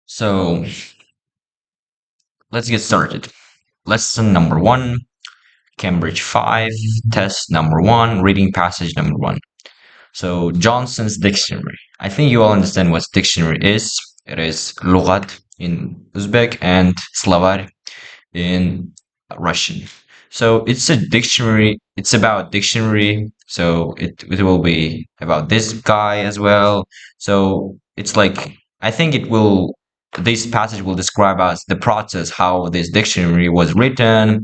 So let's get started. Lesson number one, Cambridge 5, test number one, reading passage number one. So Johnson's dictionary. I think you all understand what dictionary is. It is لغات in Uzbek and Slavar in Russian. So it's a dictionary. It's about dictionary. So it will be about this guy as well. So it's like I think it will. This passage will describe us the process how this dictionary was written.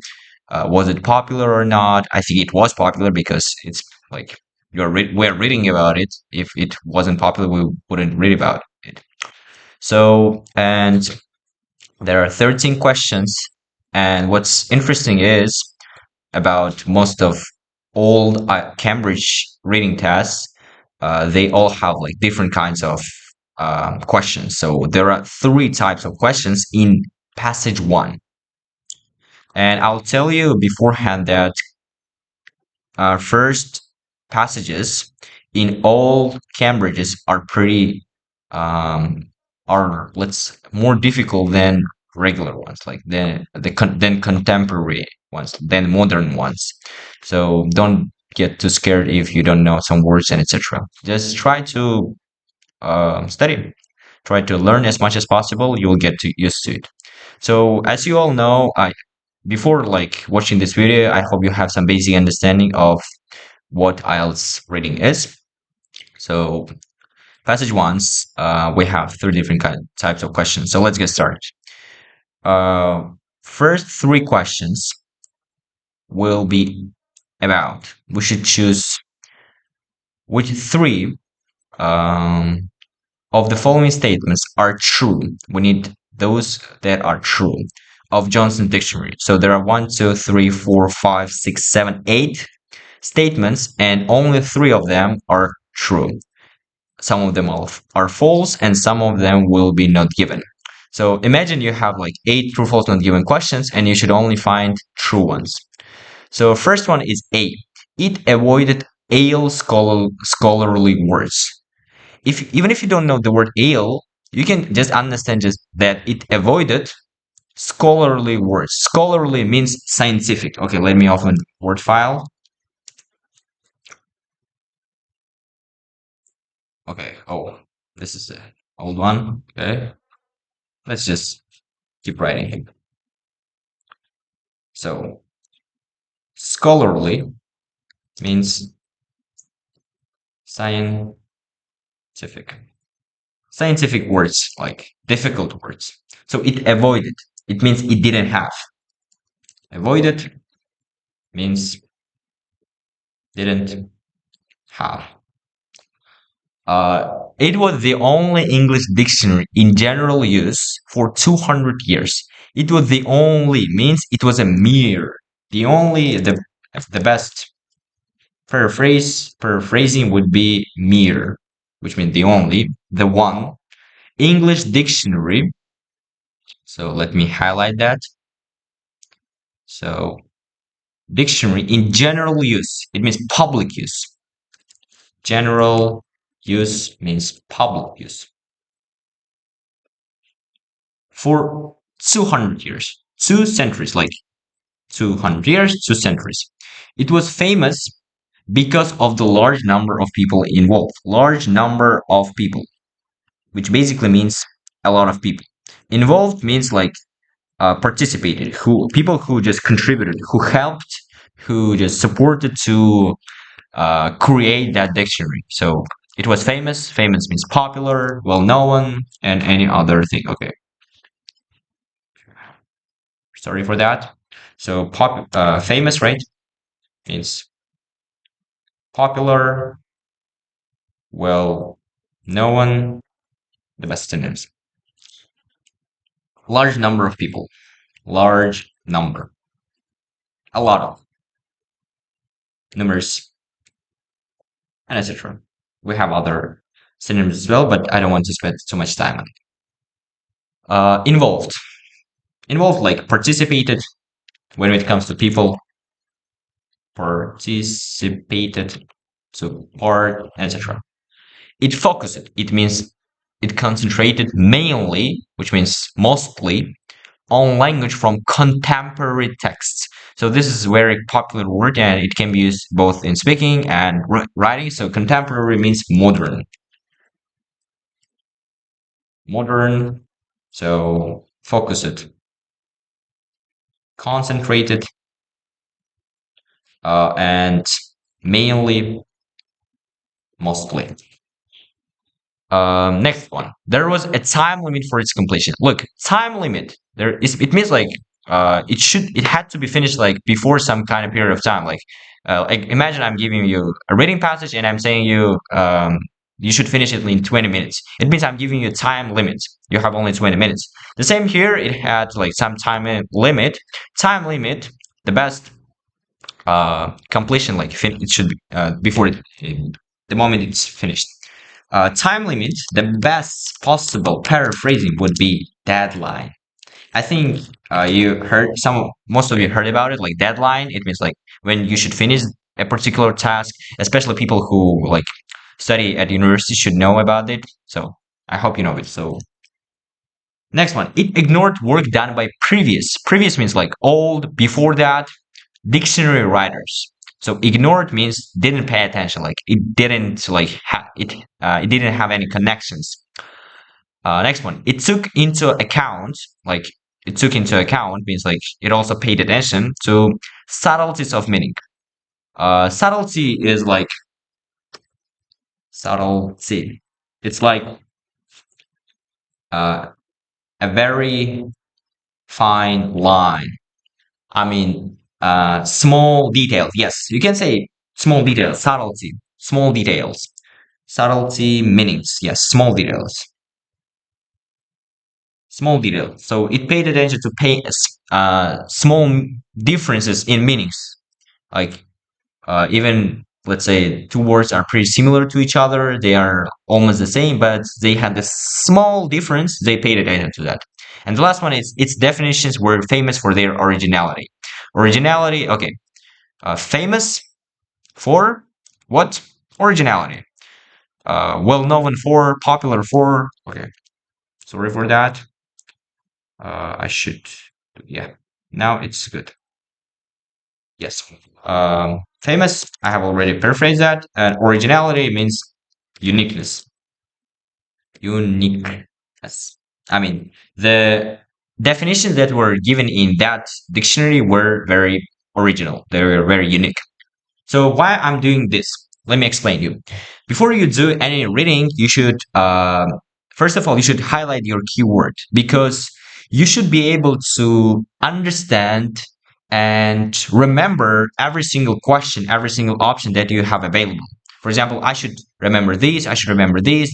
Was it popular or not? I think it was popular because it's like we're reading about it. If it wasn't popular, we wouldn't read about it. So and there are 13 questions. And what's interesting is about most of old Cambridge reading tests, they all have like different kinds of questions. So there are three types of questions in passage one. And I'll tell you beforehand that first passages in all Cambridges are pretty um, are let's more difficult than regular ones, like than contemporary ones, than modern ones. So don't get too scared if you don't know some words and etc. Just try to study, try to learn as much as possible. You will get used to it. So as you all know, I before like watching this video, I hope you have some basic understanding of what IELTS reading is. So passage ones, we have three different types of questions. So let's get started. Uh, First three questions will be about, we should choose which three um, of the following statements are true. We need those that are true of Johnson Dictionary. So there are 1, 2, 3, 4, 5, 6, 7, 8 statements, and only three of them are true. Some of them are false, and some of them will be not given. So imagine you have like 8 true, false, not given questions, and you should only find true ones. So first one is A. It avoided ale scholarly words. Even if you don't know the word ale, you can just understand just that it avoided scholarly words. Scholarly means scientific. Okay, let me open Word file. Okay. Oh, this is the old one. Okay. Let's just keep writing. So scholarly means scientific. Scientific words, like difficult words. So it avoided. It means it didn't have. Avoided means didn't have. It was the only English dictionary in general use for 200 years. It was the only means it was a mere. The only, the best paraphrasing would be mere, which means the only, the one English dictionary. So let me highlight that. So dictionary in general use, it means public use. General use means public use. For 200 years, 2 centuries, like 200 years, 2 centuries. It was famous because of the large number of people involved. Large number of people, which basically means a lot of people. Involved means like participated, who people who just contributed, who helped, who just supported to create that dictionary. So it was famous. Famous means popular, well known, and any other thing. Okay, sorry for that. So famous, right? Means popular, well known, the best synonyms. Large number of people, large number, a lot of, numerous, and etc. We have other synonyms as well, but I don't want to spend too much time on it. Involved, involved like participated when it comes to people, participated to part, etc. It focused. It means it concentrated mainly, which means mostly, on language from contemporary texts. So this is a very popular word and it can be used both in speaking and writing. So contemporary means modern. Modern. So focused, concentrated, and mainly, mostly. Next one. There was a time limit for its completion. Look, time limit. There is. It means like it had to be finished like before some kind of period of time. Like imagine I'm giving you a reading passage and I'm saying you should finish it in 20 minutes. It means I'm giving you a time limit. You have only 20 minutes. The same here. It had like some time limit. Time limit. The best completion it should be before the moment it's finished. Time limit, the best possible paraphrasing would be deadline. I think you heard most of you heard about it, like deadline. It means like when you should finish a particular task, especially people who like study at university should know about it. So I hope you know it. So next one, it ignored work done by previous. Previous means like old, before that, dictionary writers. So ignored means didn't pay attention, like it didn't it didn't have any connections. Next one, it took into account, like it took into account means like it also paid attention to subtleties of meaning. Subtlety is like subtlety. It's like uh, a very fine line. I mean, small details. Yes, you can say small details, subtlety, small details, subtlety meanings. Yes, small details, small details. So it paid attention to pay small differences in meanings. Like even let's say two words are pretty similar to each other, they are almost the same, but they had this small difference. They paid attention to that. And the last one is its definitions were famous for their originality. Originality, okay. Famous for what? Originality. Well known for, popular for. Okay, sorry for that. I should, yeah. Now it's good. Yes. Famous. I have already paraphrased that. And originality means uniqueness. Uniqueness. I mean, the definitions that were given in that dictionary were very original. They were very unique. So why I'm doing this? Let me explain you. Before you do any reading, you should first of all you should highlight your keyword because you should be able to understand and remember every single question, every single option that you have available. For example, I should remember these, I should remember these,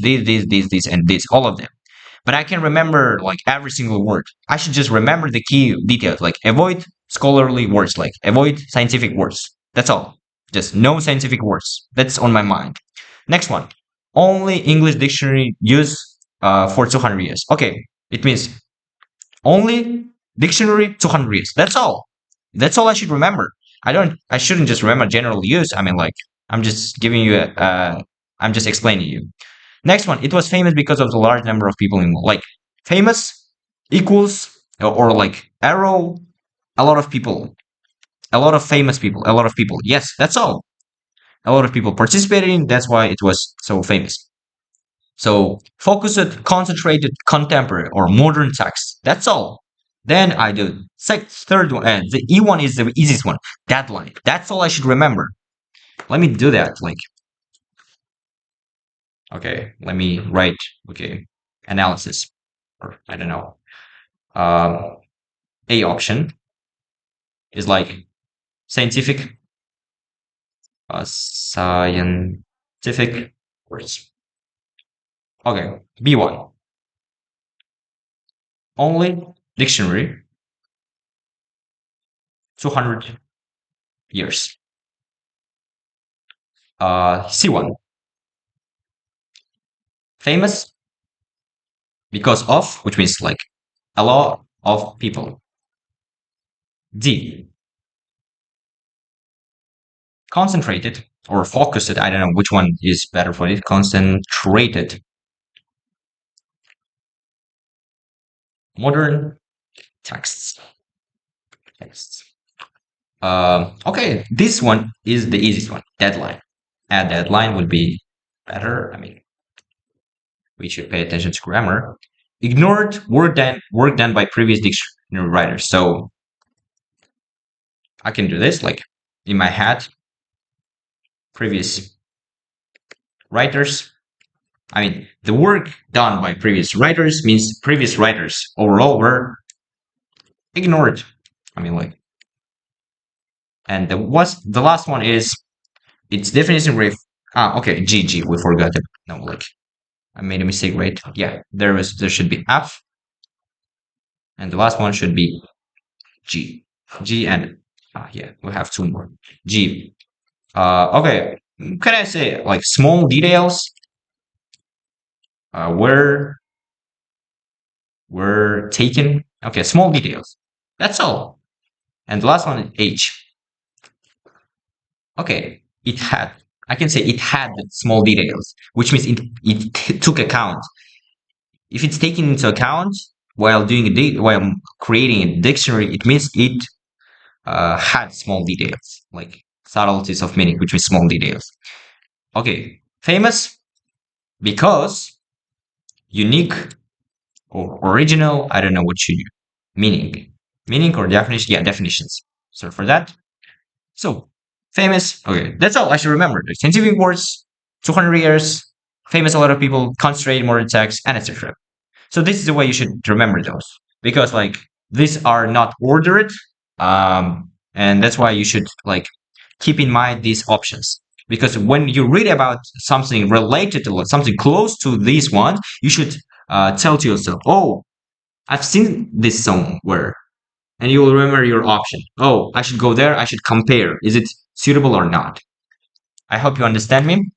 and this, all of them. But I can remember like every single word. I should just remember the key details, like avoid scholarly words, like avoid scientific words. That's all. Just no scientific words. That's on my mind. Next one. Only English dictionary used for 200 years. Okay, it means only dictionary 200 years. That's all. That's all I should remember. I shouldn't just remember general use. I mean, like, I'm just giving you I'm just explaining you. Next one. It was famous because of the large number of people involved. Like, famous equals, or like arrow, a lot of people, a lot of famous people, a lot of people. Yes, that's all. A lot of people participating. That's why it was so famous. So focused, concentrated, contemporary or modern text. That's all. Then I do third one, and the E one is the easiest one. Deadline. That's all I should remember. Let me do that. Like, okay, let me write. Okay, analysis, or I don't know. Um, A option is like scientific, scientific words. Okay, B1 only dictionary 200 years. C1 famous because of, which means like a lot of people. D concentrated or focused. I don't know which one is better for it. Concentrated. Modern texts. Texts. Okay, this one is the easiest one. Deadline. A deadline would be better. I mean, we should pay attention to grammar. Ignored work done by previous dictionary writers. So I can do this like in my head. Previous writers. I mean, the work done by previous writers means previous writers overall were ignored. I mean, like, and the last one is its definition ref. Okay, GG. We forgot it. No, like I made a mistake, right? Yeah, there should be F, and the last one should be G. G and yeah, we have two more. G. Okay. Can I say like small details? Were taken. Okay, small details. That's all. And the last one is H. Okay, it had. I can say it had small details, which means it took account. If it's taken into account while while creating a dictionary, it means it had small details, like subtleties of meaning, which means small details. Okay, famous because unique or original. I don't know what you meaning, meaning or definition. Yeah, definitions. So for that, so famous. Okay, that's all I should remember. The scientific words, 200 years, famous. A lot of people, concentrated modern text, and etc. So this is the way you should remember those because like these are not ordered, and that's why you should like keep in mind these options. Because when you read about something related to something close to these ones, you should tell to yourself, "Oh, I've seen this somewhere," and you will remember your option. Oh, I should go there. I should compare. Is it suitable or not? I hope you understand me.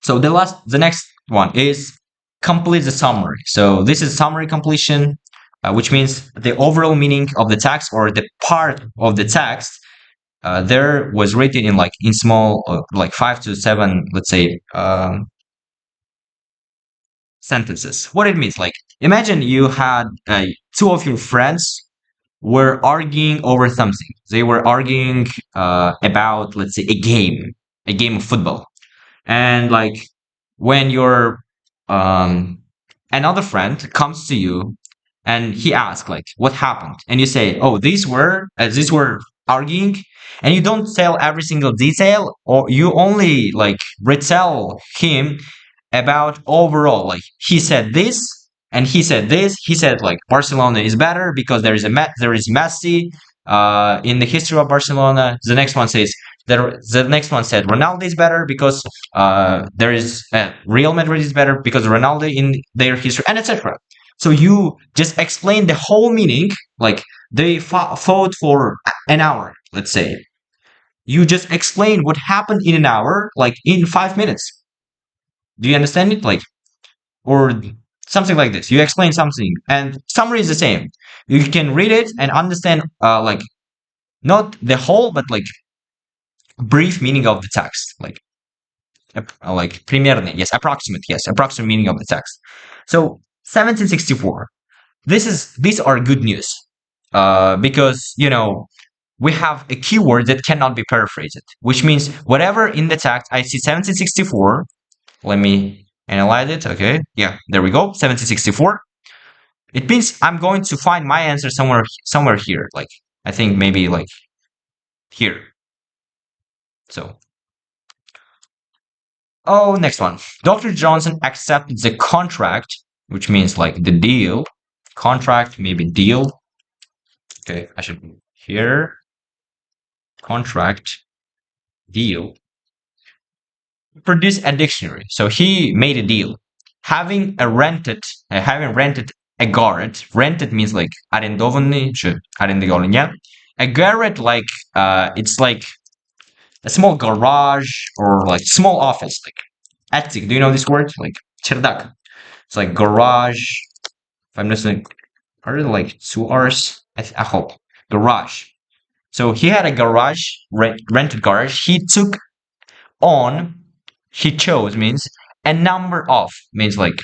So the next one is complete the summary. So this is summary completion, which means the overall meaning of the text or the part of the text there was written in like in small, like 5 to 7, let's say, sentences. What it means, like imagine you had two of your friends were arguing over something. They were arguing about, let's say, a game of football. And like when your another friend comes to you and he asks like what happened, and you say, oh, these were arguing, and you don't tell every single detail, or you only like retell him about overall, like he said this and he said this. He said like Barcelona is better because there is Messi in the history of Barcelona. The next one said Ronaldo is better because there is Real Madrid is better because Ronaldo in their history, and etc. So you just explain the whole meaning, like they fought for an hour, let's say. You just explain what happened in an hour, like in 5 minutes. Do you understand it? Like, or something like this. You explain something, and summary is the same. You can read it and understand, like not the whole, but like brief meaning of the text, like примерно, yes, approximate meaning of the text. So 1764. These are good news, because we have a keyword that cannot be paraphrased, which means whatever in the text I see 1764. Let me analyze it. Okay, yeah, there we go. 1764. It means I'm going to find my answer somewhere here. Like I think maybe like here. So, oh, next one. Dr. Johnson accepted the contract, which means like the deal. Contract, maybe deal. Okay, I should here. Contract, deal. Produce a dictionary. So he made a deal. Having rented a garret. Rented means like арендованный, арендованный. A garret, like it's like a small garage or like small office, like attic. Do you know this word? Like чердак. It's like garage. If I'm listening, are it like 2 hours? I hope garage. So he had a garage, rented garage. On. He chose means a number of, means like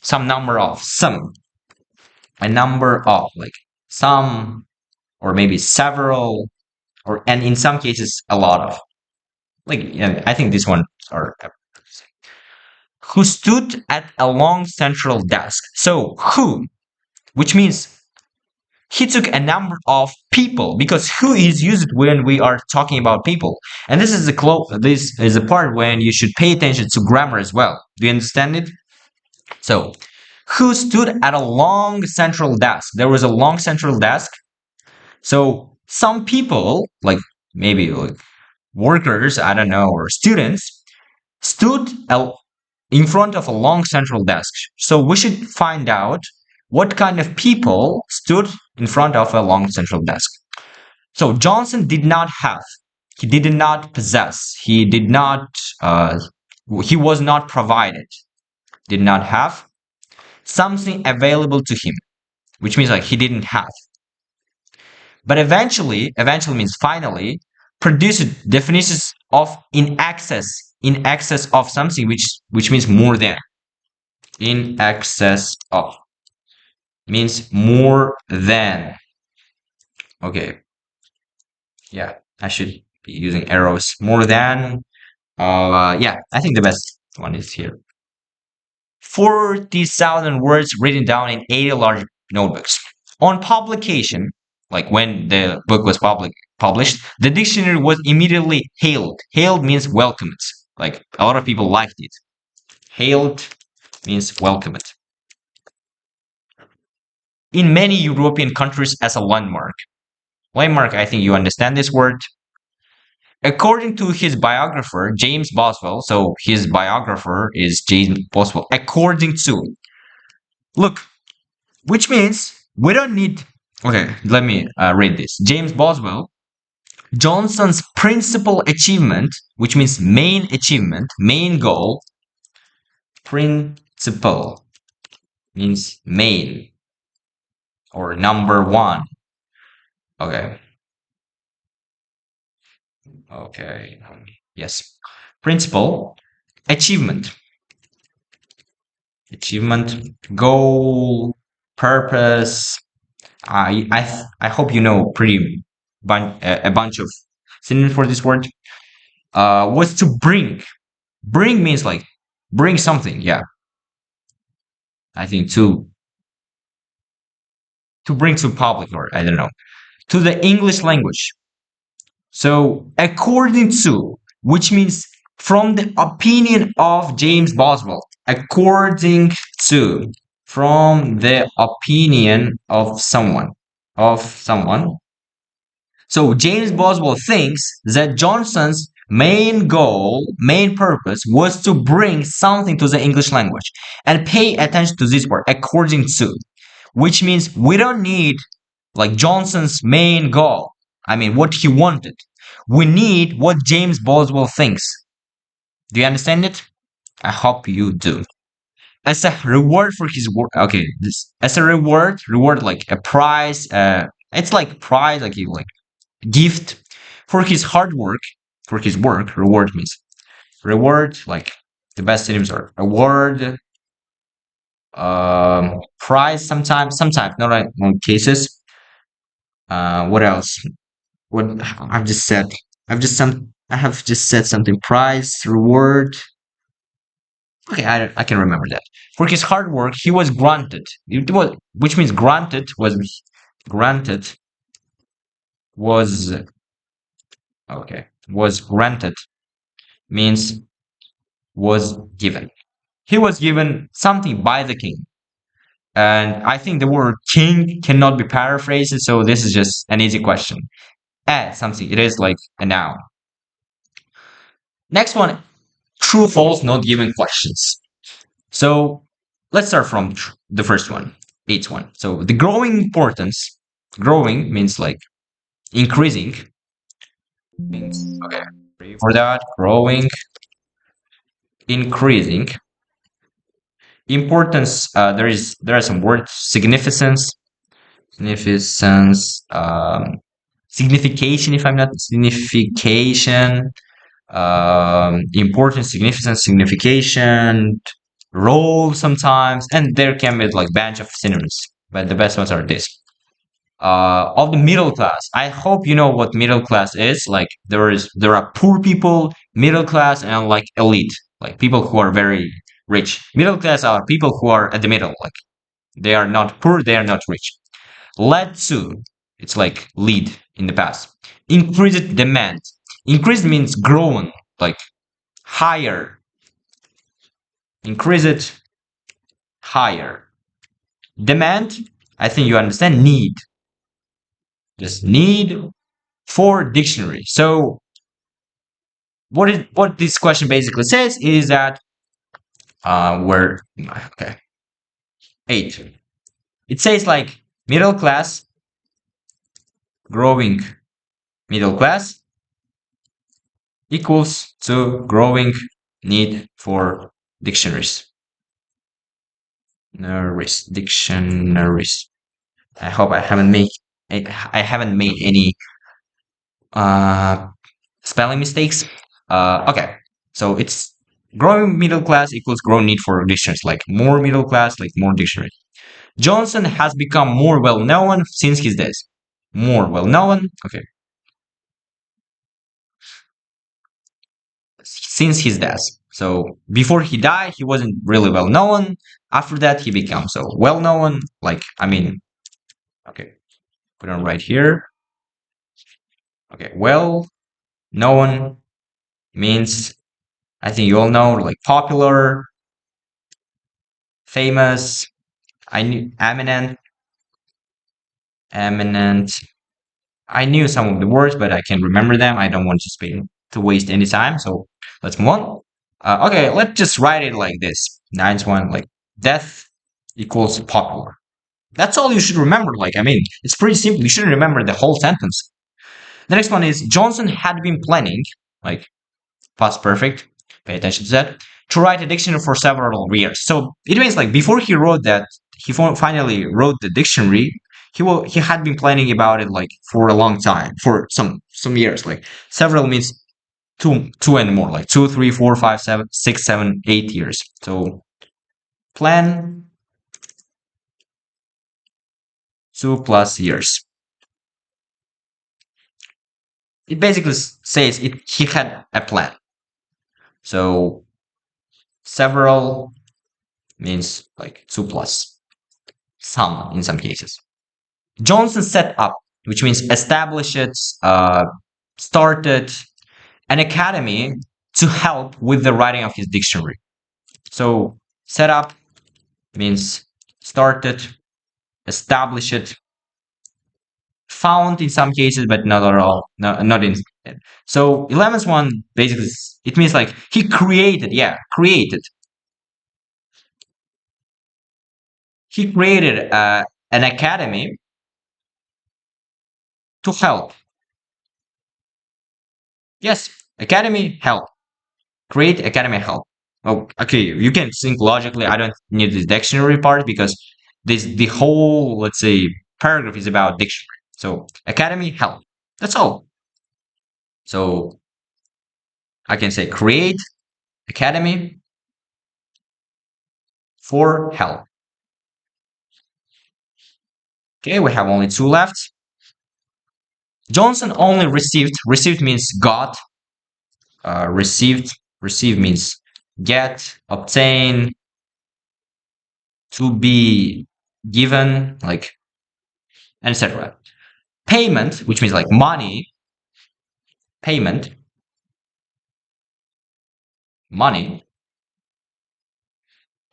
some number of, some. a number of, like some, or maybe several, or and in some cases a lot of. Like, and I think this one are who stood at a long central desk. So who, which means he took a number of people, because who is used when we are talking about people. And this is this is a part when you should pay attention to grammar as well. Do you understand it? So who stood at a long central desk. There was a long central desk. So some people, like maybe like workers, I don't know, or students, stood in front of a long central desk. So we should find out what kind of people stood in front of a long central desk. So Johnson did not have, he did not possess, he did not, he was not provided, did not have something available to him, which means like he didn't have. But eventually means finally, produced definitions of in excess of something, which means more than. In excess of means more than. Okay, yeah, I should be using arrows. More than. Yeah, I think the best one is here. 40,000 words written down in 80 large notebooks. On publication, like when the book was published, the dictionary was immediately hailed. Hailed means welcomed. Like a lot of people liked it. Hailed means welcomed. In many European countries as a landmark. Landmark, I think you understand this word. According to his biographer, James Boswell, so his biographer is James Boswell, according to, look, which means we don't need. Okay, let me read this. James Boswell, Johnson's principal achievement, which means main achievement, main goal. Principal means main or number one. Okay. Okay. Yes. Principal achievement. Achievement, goal, purpose. I hope you know a bunch of synonyms for this word. Was to bring. Bring means like bring something. Yeah, I think to bring to public, or I don't know, to the English language. So according to, which means from the opinion of James Boswell. According to, from the opinion of someone, of someone. So James Boswell thinks that Johnson's main goal, main purpose was to bring something to the English language. And pay attention to this word, according to, which means we don't need like Johnson's main goal. I mean, what he wanted. We need what James Boswell thinks. Do you understand it? I hope you do. As a reward for his work, okay, this as a reward like a prize, it's like prize, like gift for his hard work, for his work. Reward means reward, like the best synonyms are award, prize, sometimes not right in cases. What else? What I've just said. I have just said something. Prize, reward. Okay, I can remember that. For his hard work, he was granted. It was, which means granted was okay, was granted means was given. He was given something by the king. And I think the word king cannot be paraphrased, so this is just an easy question. Add something. It is like a noun. Next one, true, false, not given questions. So let's start from the first one, eighth one. So the growing importance, growing means like increasing. Means, okay, for that, growing, increasing. Importance, there are some words, significance, significance, signification, if I'm not signification, importance, significance, signification, role sometimes, and there can be like bunch of synonyms. but the best ones are this. Of the middle class. I hope you know what middle class is. Like there are poor people, middle class, and like elite, like people who are very rich. Middle class are people who are at the middle, like they are not poor, they are not rich. Led to, it's like lead in the past. Increased demand. Increased means grown, like higher. Increased higher. Demand, I think you understand, need. Just need for dictionary. So what this question basically says is that we're okay. 8. It says like middle class, growing middle class equals to growing need for dictionaries. Dictionaries. I hope I haven't made any uh spelling mistakes. Okay, so it's growing middle class equals growing need for dictionaries, like more middle class, like more dictionaries. Johnson has become more well known since his death. More well known, okay, since his death. So before he died, he wasn't really well known. After that, he became so well known. Like, I mean, okay, put on right here. Okay, well known means, I think you all know, like popular, famous, I knew eminent, eminent. I knew some of the words, but I can't remember them. I don't want to waste any time. So let's move on. Okay, let's just write it like this. Ninth one, like death equals popular. That's all you should remember. Like, I mean, it's pretty simple. You shouldn't remember the whole sentence. The next one is Johnson had been planning, like past perfect. Pay attention to that. To write a dictionary for several years. So it means like before he wrote that, he finally wrote the dictionary. He had been planning about it like for a long time, for some years. Like several means two and more, like 2, 3, 4, 5, 7, 6, 7, 8 years. So plan 2+ years. It basically says he had a plan. So several means like 2 plus, some in some cases. Johnson set up, which means established, started an academy to help with the writing of his dictionary. So set up means started, established, found in some cases, but not at all. No, not in. So 11th one basically it means like he created. Yeah, created. He created an academy to help. Yes, academy help. Create academy help. Oh, okay. You can think logically. I don't need this dictionary part because the whole, let's say, paragraph is about dictionary. So academy help. That's all. So I can say create academy for help. Okay, we have only 2 left. Johnson only received means got, receive means get, obtain, to be given, like, etc. Payment, which means like money, payment, money,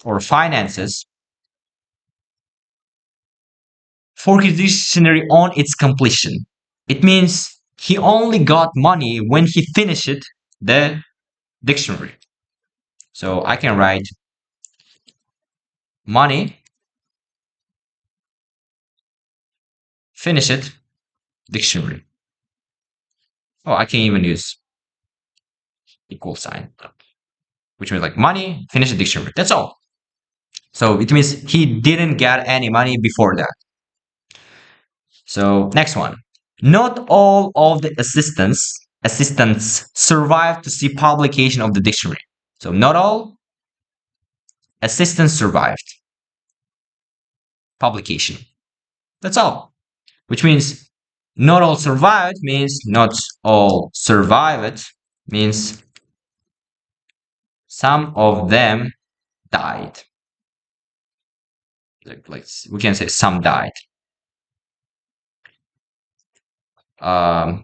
or finances for his dictionary on its completion. It means he only got money when he finished the dictionary. So I can write money, finish it, dictionary. Oh, I can even use equal sign, which means like money, finish the dictionary. That's all. So it means he didn't get any money before that. So next one. Not all of the assistants survived to see publication of the dictionary. So not all assistants survived publication. That's all. Which means not all survived means not all survived means some of them died. Like we can say some died.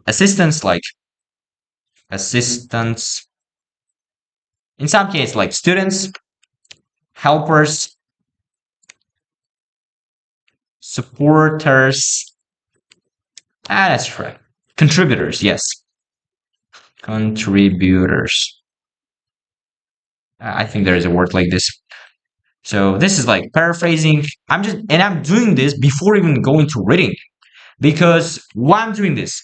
Assistants like assistants in some cases like students, helpers, supporters. That's right. Contributors, yes. Contributors. I think there is a word like this. So this is like paraphrasing. I'm doing this before even going to reading because why I'm doing this,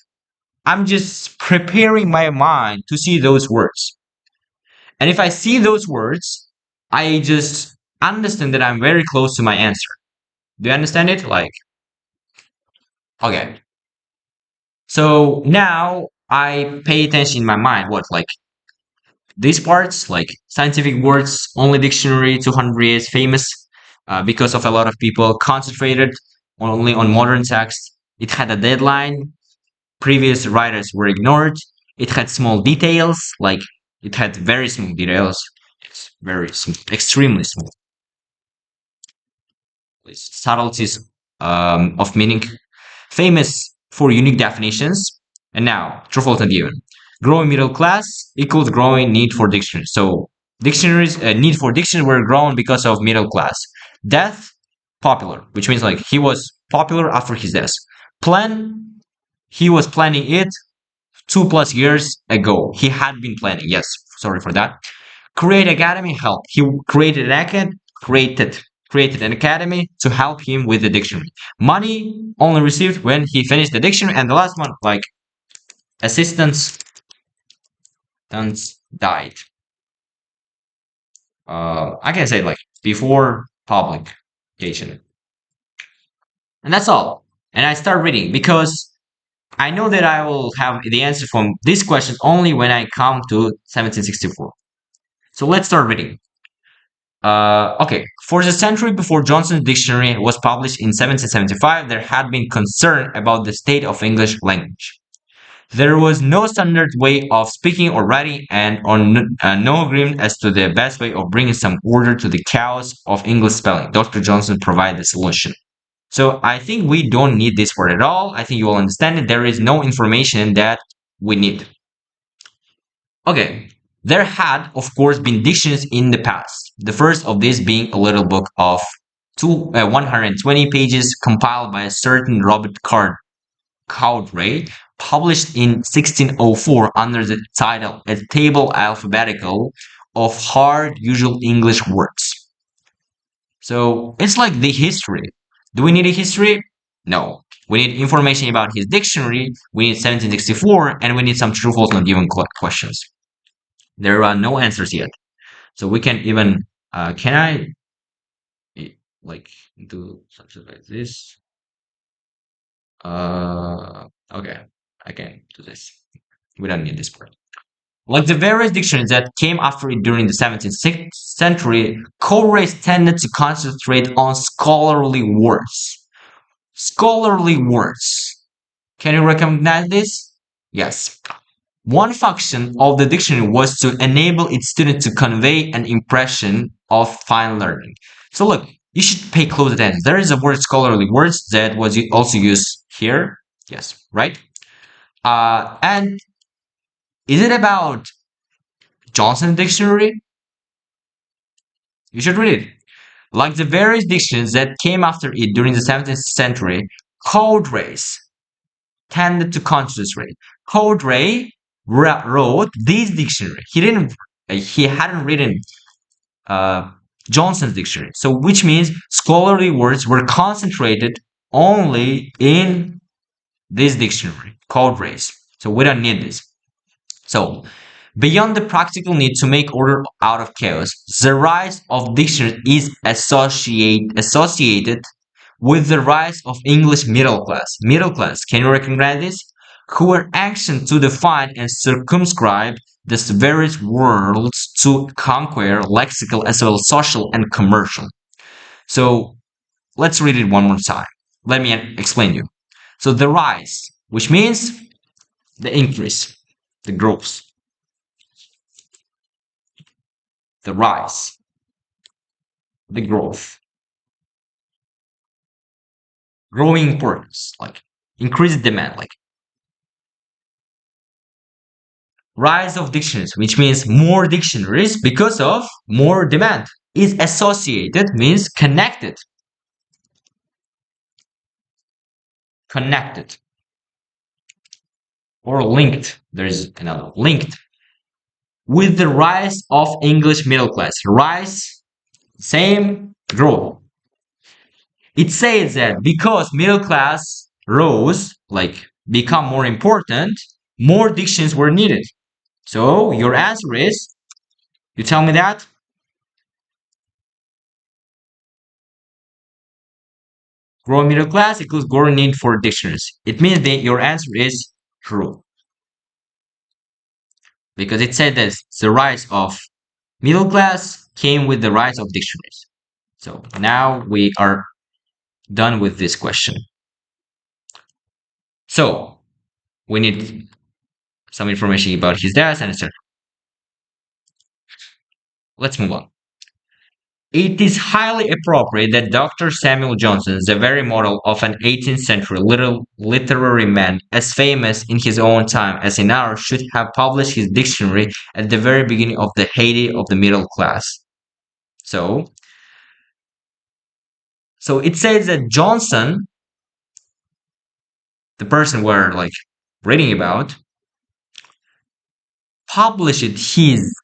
I'm just preparing my mind to see those words. And if I see those words, I just understand that I'm very close to my answer. Do you understand it? Like, okay. So now I pay attention in my mind. What, like these parts, like scientific words, only dictionary 200 years famous because of a lot of people concentrated only on modern text. It had a deadline. Previous writers were ignored. It had small details, like it had very small details. It's very small, extremely small. Subtleties of meaning, famous for unique definitions. And now, true, false, and given. Growing middle class equals growing need for dictionaries. So dictionaries, need for dictionaries were grown because of middle class. Death, popular, which means like he was popular after his death. Plan, he was planning it 2+ years ago. He had been planning. Yes, sorry for that. Create academy help. He created an academy, created an academy to help him with the dictionary. Money only received when he finished the dictionary, and the last one, like assistants, died. I can say like before publication, and that's all. And I start reading because I know that I will have the answer from this question only when I come to 1764. So let's start reading. Okay, for the century before Johnson's dictionary was published in 1775, there had been concern about the state of English language. There was no standard way of speaking or writing, and no agreement as to the best way of bringing some order to the chaos of English spelling. Dr. Johnson provided the solution. So I think we don't need this word at all. I think you will understand that there is no information that we need. Okay, there had, of course, been dictionaries in the past. The first of these being a little book of 120 pages compiled by a certain Robert Cowdray, published in 1604 under the title A Table Alphabetical of Hard Usual English Words. So it's like the history. Do we need a history? No. We need information about his dictionary, we need 1764, and we need some true, false, not given questions. There are no answers yet. So we can even, can I like do something like this? Okay, I can do this. We don't need this part. Like the various dictionaries that came after it during the 17th century, Cowrays tended to concentrate on scholarly words. Scholarly words. Can you recognize this? Yes. One function of the dictionary was to enable its students to convey an impression of fine learning. So look, you should pay close attention. There is a word scholarly words that was also used here. Yes, right? And is it about Johnson Dictionary? You should read it. Like the various dictionaries that came after it during the 17th century, Cowrays tended to concentrate. Cowray wrote this dictionary. He hadn't written Johnson's dictionary. So which means scholarly words were concentrated only in this dictionary, Cowrays. So we don't need this. So beyond the practical need to make order out of chaos, the rise of dictionaries is associated with the rise of English middle class. Middle class, can you recognize this? Who were anxious to define and circumscribe the various worlds to conquer lexical as well as social and commercial. So let's read it one more time. Let me explain you. So the rise, which means the increase, the growth, the rise, the growth, growing importance, like increased demand, like rise of dictionaries, which means more dictionaries because of more demand. Is associated means connected, connected, or linked. There's another linked with the rise of English middle class. Rise, same, grow. It says that because middle class rose, like become more important, more dictions were needed. So your answer is, you tell me that? Growing middle class equals growing need for dictionaries. It means that your answer is true. Because it said that the rise of middle class came with the rise of dictionaries. So now we are done with this question. So we need some information about his death and etc. Let's move on. It is highly appropriate that Dr. Samuel Johnson, the very model of an 18th century literary man, as famous in his own time as in ours, should have published his dictionary at the very beginning of the heyday of the middle class. So, so it says that Johnson, the person we're like reading about, published his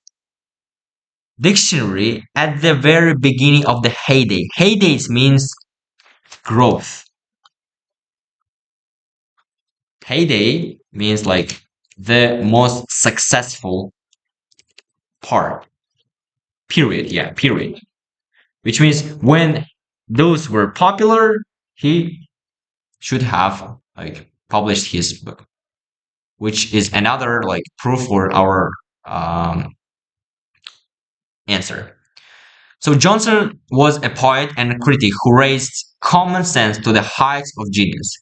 dictionary at the very beginning of the heyday. Heydays means growth. Heyday means like the most successful part. Period. Yeah, period. Which means when those were popular, he should have like published his book, which is another like proof for our um, answer. So Johnson was a poet and a critic who raised common sense to the heights of genius.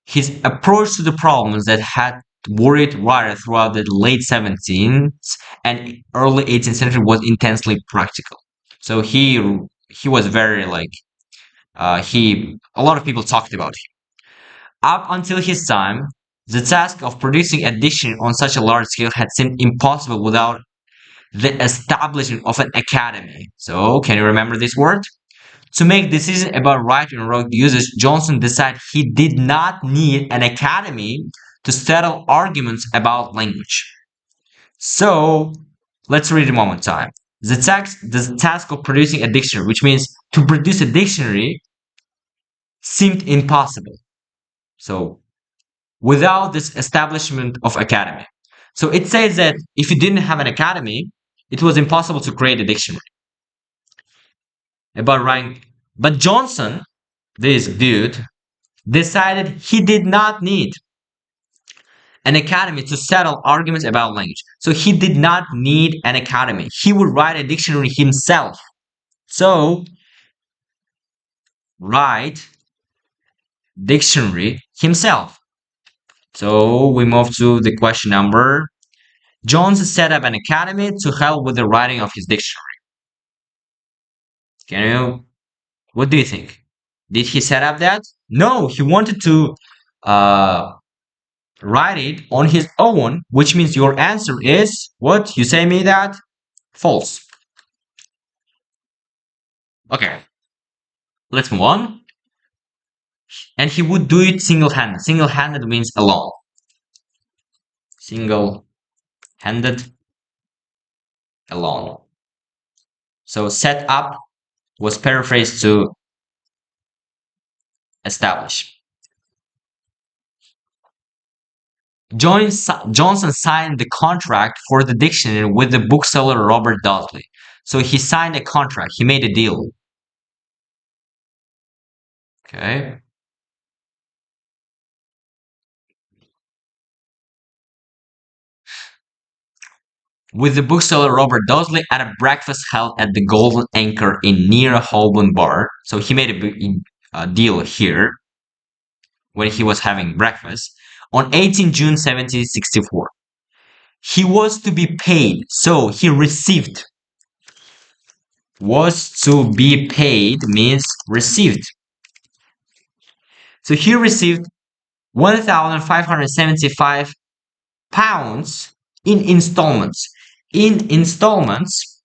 His approach to the problems that had worried writers throughout the late 17th and early 18th century was intensely practical. So he was very like he a lot of people talked about him. Up until his time, the task of producing a dictionary on such a large scale had seemed impossible without the establishment of an academy. So, can you remember this word? To make decisions about right and wrong usage, Johnson decided he did not need an academy to settle arguments about language. So, let's read it one more time. The task of producing a dictionary, which means to produce a dictionary, seemed impossible. So, without this establishment of academy. So it says that if you didn't have an academy, it was impossible to create a dictionary about writing. But Johnson, this dude, decided he did not need an academy to settle arguments about language. So he did not need an academy. He would write a dictionary himself. So write dictionary himself. So we move to the question number. Jones set up an academy to help with the writing of his dictionary. Can you, what do you think? Did he set up that? No, he wanted to uh, write it on his own, which means your answer is what? You say me that? False. Okay, let's move on. And he would do it single-handed. Single-handed means alone. Single-handed, alone. So set up was paraphrased to establish. Johnson signed the contract for the dictionary with the bookseller Robert Dudley. So he signed a contract. He made a deal. Okay. With the bookseller Robert Dudley at a breakfast held at the Golden Anchor in near Holborn Bar. So he made deal here when he was having breakfast. On 18 June 1764, he was to be paid. So he received. Was to be paid means received. So he received 1,575 pounds in installments. In installments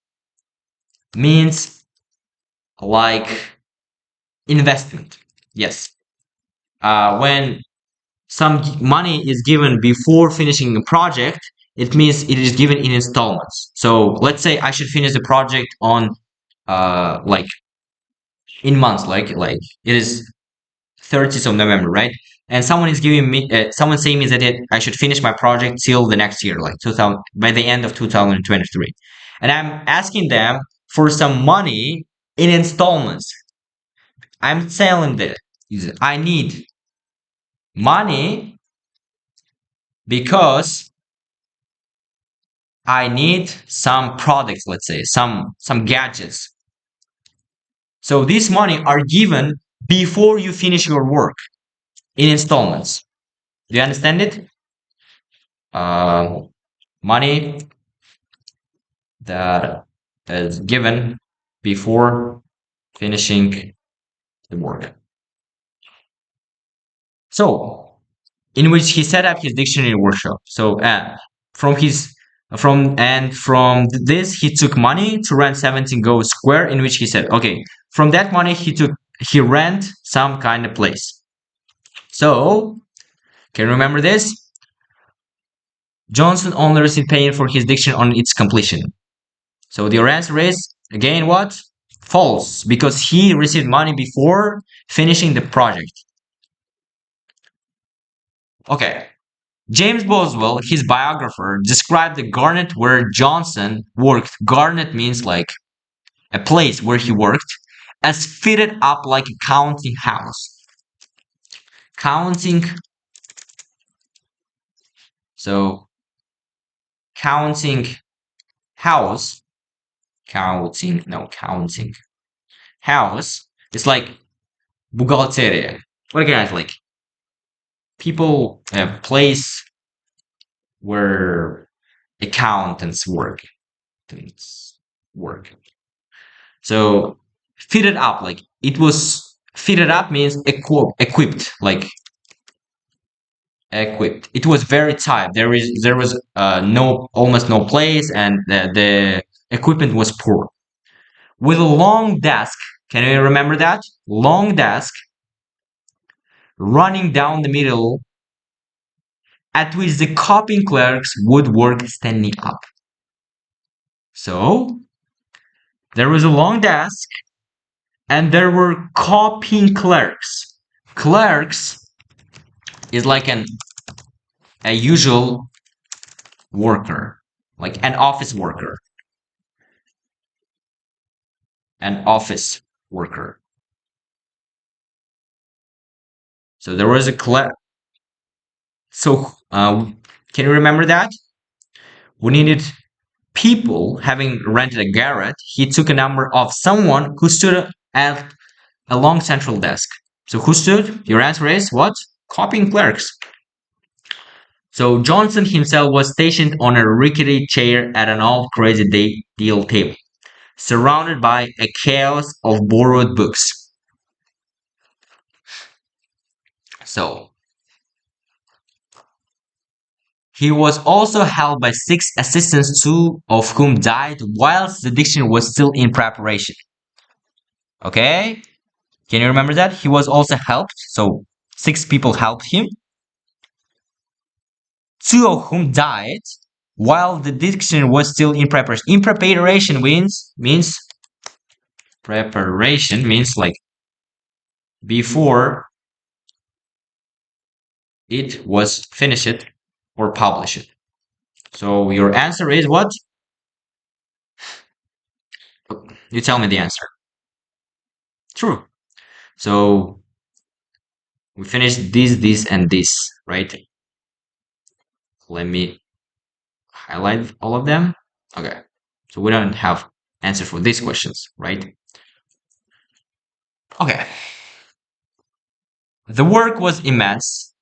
means like investment. Yes. When some money is given before finishing the project, it means it is given in installments. So let's say I should finish the project on like in months, like it is 30th of November, right? And someone is giving me, someone saying me that I should finish my project till the next year, like 2000, by the end of 2023. And I'm asking them for some money in installments. I'm telling them I need money because I need some products, let's say, some gadgets. So these money are given before you finish your work in installments. Do you understand it? Uh, Money that is given before finishing the work. So, in which he set up his dictionary workshop. So, from his from this he took money to rent 17 Go Square, in which he said, okay, from that money he rent some kind of place. So, can you remember this? Johnson only received payment for his diction on its completion. So the answer is again what? False, because he received money before finishing the project. Okay. James Boswell, his biographer, described the garret where Johnson worked. Garret means like a place where he worked, as fitted up like a counting house. Counting. So counting house. Counting house. It's like bugalteria. What again? Like people, a place where accountants work. Work. So fitted up, like it was fitted up means equipped, like equipped. It was very tight. There was no almost no place, and the equipment was poor. With a long desk, can you remember that? Long desk running down the middle, at which the copying clerks would work standing up. So there was a long desk and there were copying clerks. Clerks is like a usual worker, like an office worker. An office worker. So there was a clerk. So can you remember that? We needed people having rented a garret. He took a number of someone who stood at a long central desk. So who stood? Your answer is what? Copying clerks. So Johnson himself was stationed on a rickety chair at an old crazy deal table, surrounded by a chaos of borrowed books. So he was also held by 6 assistants, 2 of whom died whilst the dictionary was still in preparation. Okay? Can you remember that? He was also helped. So 6 people helped him, 2 of whom died while the dictionary was still in preparation. In preparation means preparation means like before it was finished or published. So your answer is what? You tell me the answer. True. So we finished this, and this, right? Let me highlight all of them. Okay. So we don't have answer for these questions, right? Okay. The work was immense.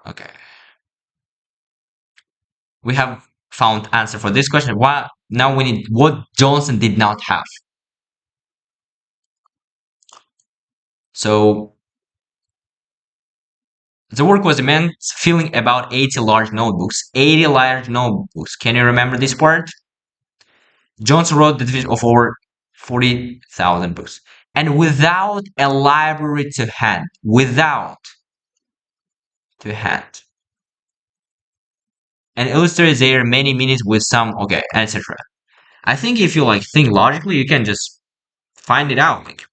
Okay. We have found answer for this question. What now we need what Johnson did not have. So the work was immense, filling about 80 large notebooks. 80 large notebooks. Can you remember this part? Johnson wrote the division of over 40,000 books. And without a library to hand. Without to hand. And illustrates their many meanings with some, okay, etc. I think if you like think logically, you can just find it out. Like,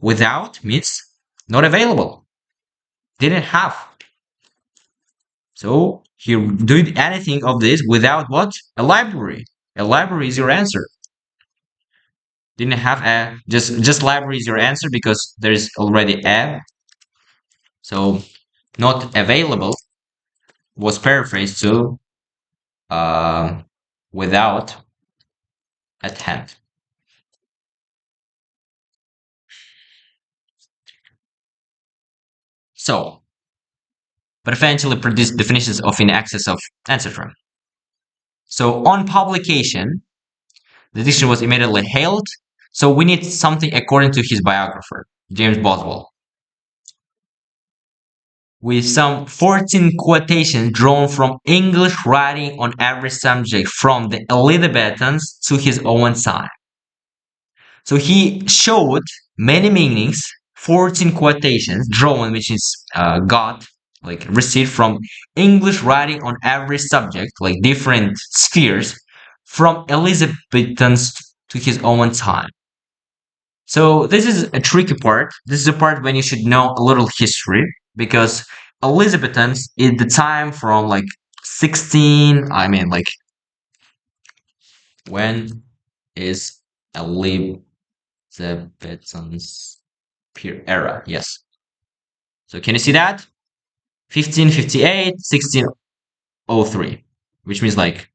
without means not available. Didn't have. So he did anything of this without what? A library. A library is your answer. Didn't have a just library is your answer because there's already a. So not available was paraphrased to uh, without at hand. So, but eventually produced definitions of in excess of etc. So on publication, the dictionary was immediately hailed. So we need something according to his biographer, James Boswell, with some 14 quotations drawn from English writing on every subject from the Elizabethans to his own time. So he showed many meanings, 14 quotations drawn, which is got, like received from English writing on every subject, like different spheres, from Elizabethans to his own time. So this is a tricky part. This is a part when you should know a little history because Elizabethans is the time from like 16. I mean, like when is Elizabethans era? Yes. So can you see that? 1558, 1603, which means like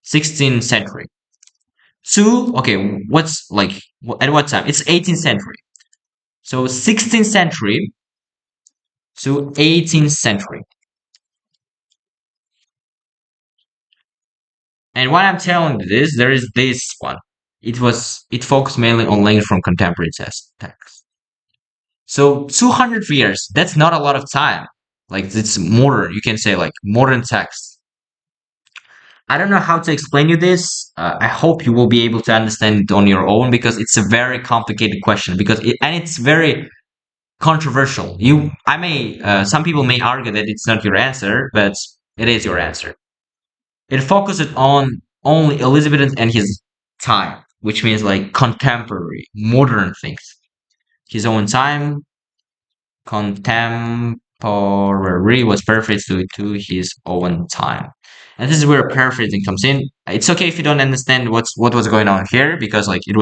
16th century. So okay, what's like at what time? It's 18th century. So 16th century to 18th century. And what I'm telling you this, there is this one. It focused mainly on language from contemporary text. So 200 years, that's not a lot of time. Like it's modern, you can say like modern text. I don't know how to explain you this. I hope you will be able to understand it on your own because it's a very complicated question and it's very controversial. Some people may argue that it's not your answer, but it is your answer. It focuses on only Elizabeth and his time, which means like contemporary, modern things. His own time, contemporary was paraphrased to his own time. And this is where paraphrasing comes in. It's okay if you don't understand what was going on here because like it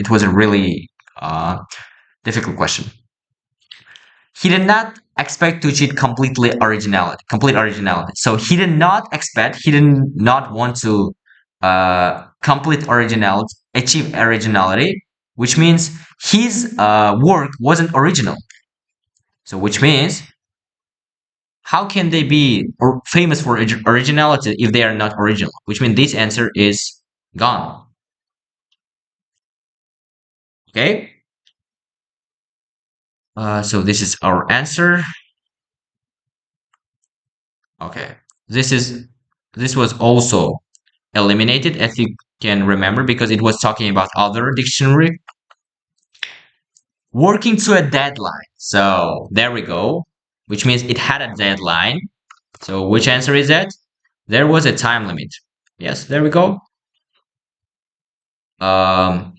was a really difficult question. He did not expect to achieve complete originality. So he did not want to complete originality, achieve originality, which means his work wasn't original. So which means how can they be famous for originality if they are not original? Which means this answer is gone. Okay. So this is our answer. Okay. This was also eliminated as you can remember because it was talking about other dictionary working to a deadline. So there we go, which means it had a deadline. So which answer is that? There was a time limit. Yes, there we go.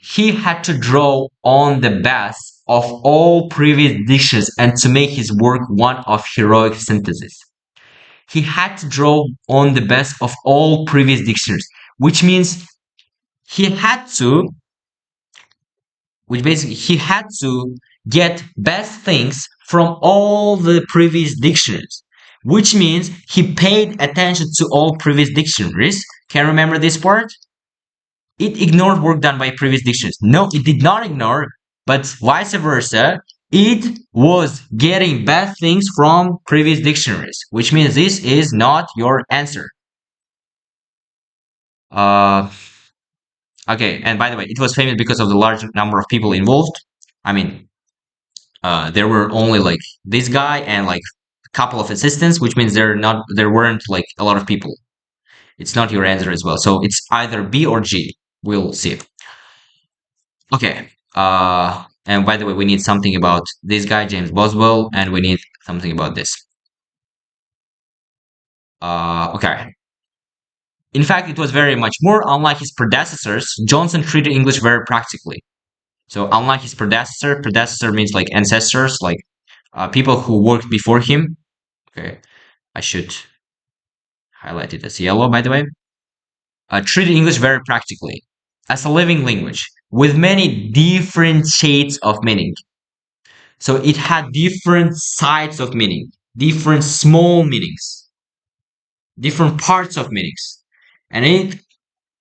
He had to draw on the best of all previous dishes and to make his work one of heroic synthesis. He had to draw on the best of all previous dictionaries, which means he had to which basically he had to get best things from all the previous dictionaries, which means he paid attention to all previous dictionaries. Can you remember this part? It ignored work done by previous dictionaries. No, it did not ignore, but vice versa. It was getting bad things from previous dictionaries, which means this is not your answer. Uh, okay, and by the way, it was famous because of the large number of people involved. I mean, there were only like this guy and like a couple of assistants, which means there weren't like a lot of people. It's not your answer as well. So it's either B or G. We'll see. Okay. And by the way, we need something about this guy, James Boswell, and we need something about this. Okay. In fact, it was very much more unlike his predecessors. Johnson treated English very practically. So unlike his predecessor means like ancestors, like people who worked before him. Okay, I should highlight it as yellow, by the way. Treated English very practically as a living language with many different shades of meaning. So it had different sides of meaning, different small meanings, different parts of meanings. And it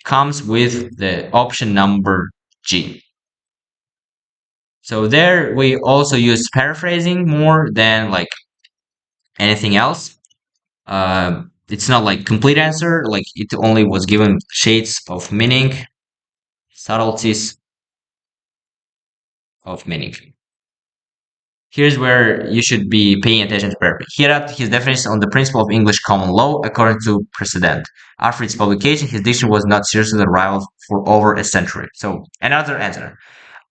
comes with the option number G. So there we also use paraphrasing more than like anything else. It's not like complete answer, like it only was given shades of meaning, subtleties of meaning. Here's where you should be paying attention to paraphrase. Here at his definition on the principle of English common law according to precedent. After its publication, his diction was not seriously rivaled for over a century. So another answer.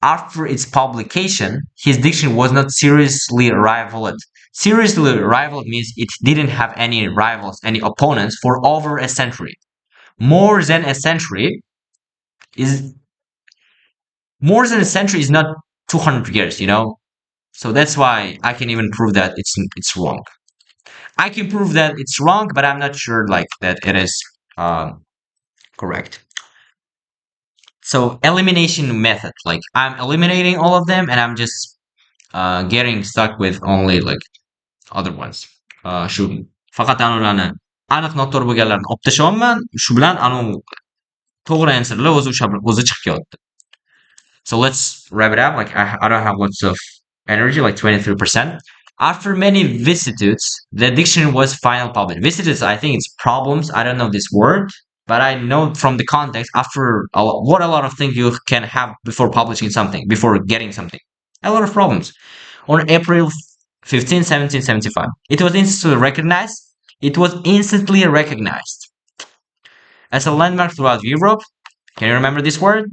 After its publication, his diction was not seriously rivaled. Seriously rivaled means it didn't have any rivals, any opponents for over a century. More than a century is not 200 years, you know? So that's why I can even prove that it's wrong. I can prove that it's wrong, but I'm not sure like that it is correct. So elimination method, like I'm eliminating all of them and I'm just getting stuck with only like other ones. Shu faqat ularni aniq noto'g'ri bo'lganlarini olib tashlayapman. Shu bilan to'g'ri answerlar o'zi chiqib kelyapti. So let's wrap it up. Like I don't have lots of energy, like 23%. After many vicissitudes, the dictionary was finally published. Vicissitudes, I think it's problems. I don't know this word, but I know from the context after what a lot of things you can have before publishing something, before getting something. A lot of problems. On April 15, 1775, it was instantly recognized. It was instantly recognized as a landmark throughout Europe. Can you remember this word?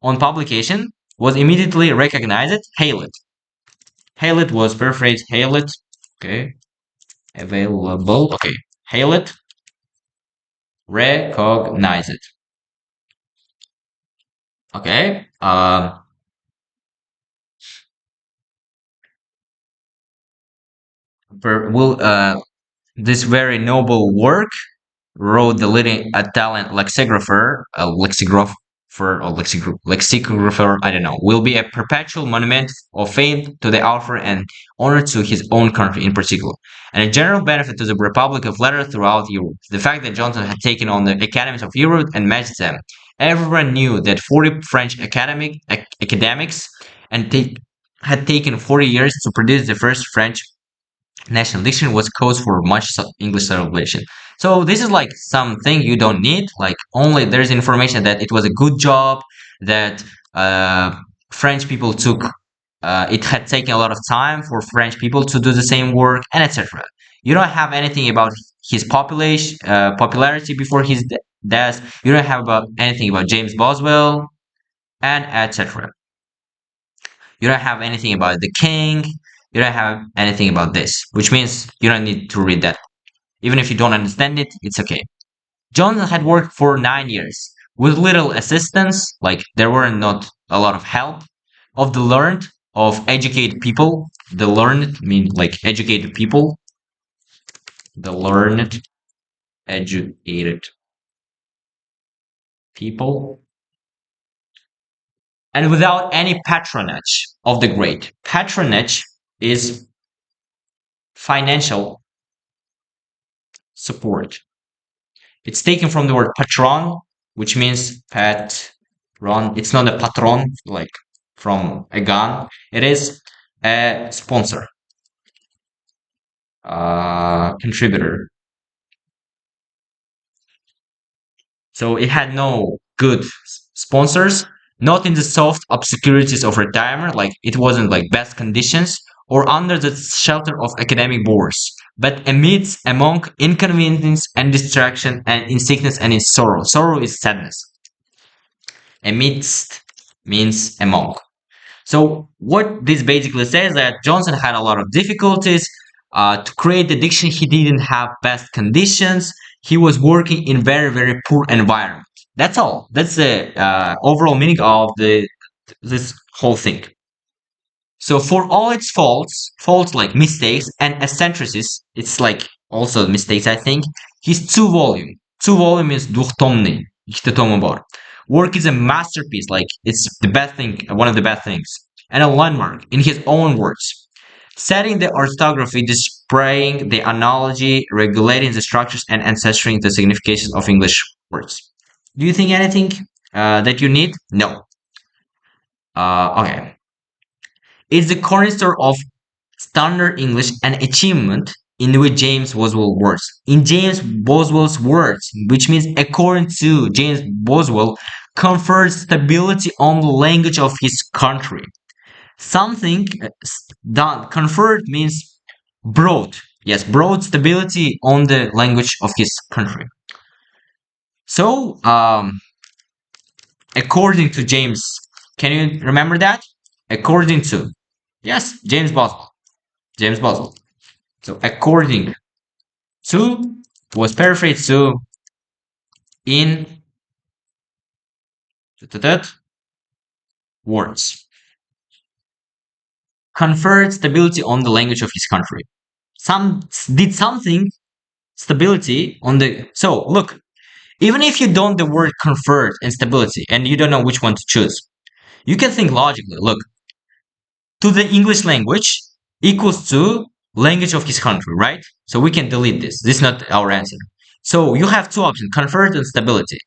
On publication, was immediately recognized. Hail it. Hail it was paraphrased. Hail it. Okay. Available. Okay. Hail it. Recognize it. Okay. This very noble work wrote the leading Italian lexicographer, I don't know, will be a perpetual monument of fame to the author and honor to his own country in particular, and a general benefit to the Republic of Letters throughout Europe. The fact that Johnson had taken on the academies of Europe and matched them. Everyone knew that 40 French academics and had taken 40 years to produce the first French national dictionary was cause for much English celebration. So this is like something you don't need. Like only there's information that it was a good job, that French people took. It had taken a lot of time for French people to do the same work, and etc. You don't have anything about his popularity before his death. You don't have about anything about James Boswell, and etc. You don't have anything about the king. You don't have anything about this, which means you don't need to read that. Even if you don't understand it, it's okay. Johnson had worked for 9 years with little assistance, like there were not a lot of help, of the learned, of educated people. The learned mean like educated people. The learned, educated people. And without any patronage of the great. Patronage is financial support. It's taken from the word patron, which means patron. It's not a patron like from a gun. It is A sponsor, contributor. So it had no good sponsors, not in the soft obscurities of retirement, like it wasn't like best conditions or under the shelter of academic boards, but amidst among inconvenience and distraction and in sickness and in sorrow. Sorrow is sadness. Amidst means among. So what this basically says that Johnson had a lot of difficulties to create the dictionary. He didn't have best conditions. He was working in very poor environment. That's all. That's the overall meaning of the this whole thing. So for all its faults like mistakes and eccentricities, it's like also mistakes. I think he's two volume is двухтомный, iki tomu var. Work is a masterpiece, like it's the best thing, one of the best things, and a landmark in his own words. Setting the orthography, displaying the analogy, regulating the structures, and ancestring the significations of English words. Do you think anything that you need? No. Okay. It's the cornerstone of standard English an achievement in which James Boswell words. In James Boswell's words, which means according to James Boswell, confers stability on the language of his country. Something done conferred means broad. Yes, broad stability on the language of his country. So, according to James, can you remember that? According to, yes, James Boswell. James Boswell. So according to was paraphrased to in words. Conferred stability on the language of his country. Some did something stability on the so look, even if you don't the word conferred and stability and you don't know which one to choose, you can think logically. Look, to the English language equals to language of his country, right? So we can delete this. This is not our answer. So you have two options, convert and stability.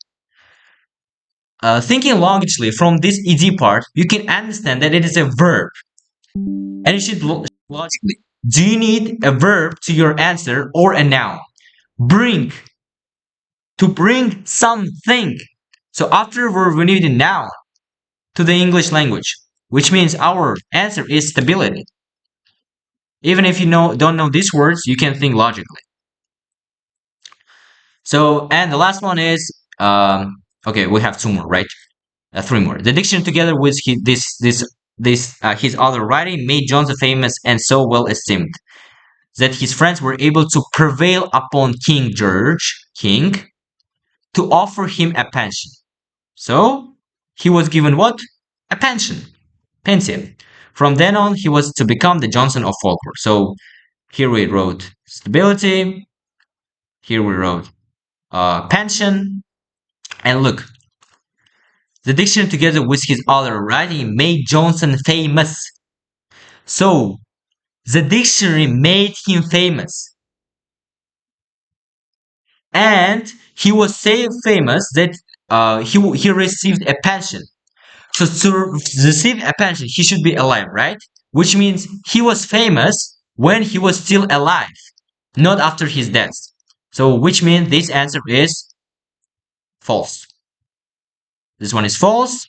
Thinking logically from this ed part, you can understand that it is a verb. And you should logically, do you need a verb to your answer or a noun? Bring, to bring something. So after verb, we need a noun to the English language, which means our answer is stability. Even if you don't know these words, you can think logically. So, and the last one is, okay, we have two more, right? Three more. The diction together with his other writing made Johnson famous and so well esteemed that his friends were able to prevail upon King George, to offer him a pension. So, he was given what? A pension. Pension. From then on, he was to become the Johnson of folklore. So, here we wrote stability. Here we wrote pension. And look, the diction together with his other writing made Johnson famous. So, the dictionary made him famous. And he was so famous that he received a pension. So to receive a pension, he should be alive, right? Which means he was famous when he was still alive, not after his death. So which means this answer is false. This one is false.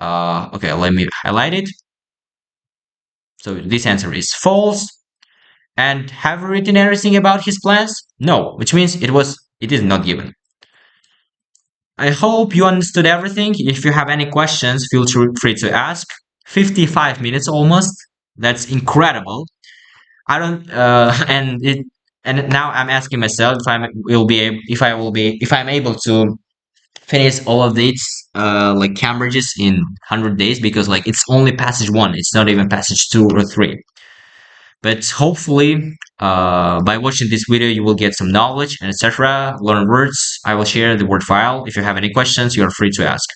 Okay, let me highlight it. So this answer is false. And have you written everything about his plans? No, which means it is not given. I hope you understood everything. If you have any questions, feel free to ask. 55 minutes almost. That's incredible. I don't and now I'm asking myself if I'm able to finish all of these like Cambridges in 100 days, because like it's only passage 1. It's not even passage 2 or 3. But hopefully, by watching this video, you will get some knowledge and etc. Learn words. I will share the word file. If you have any questions, you are free to ask.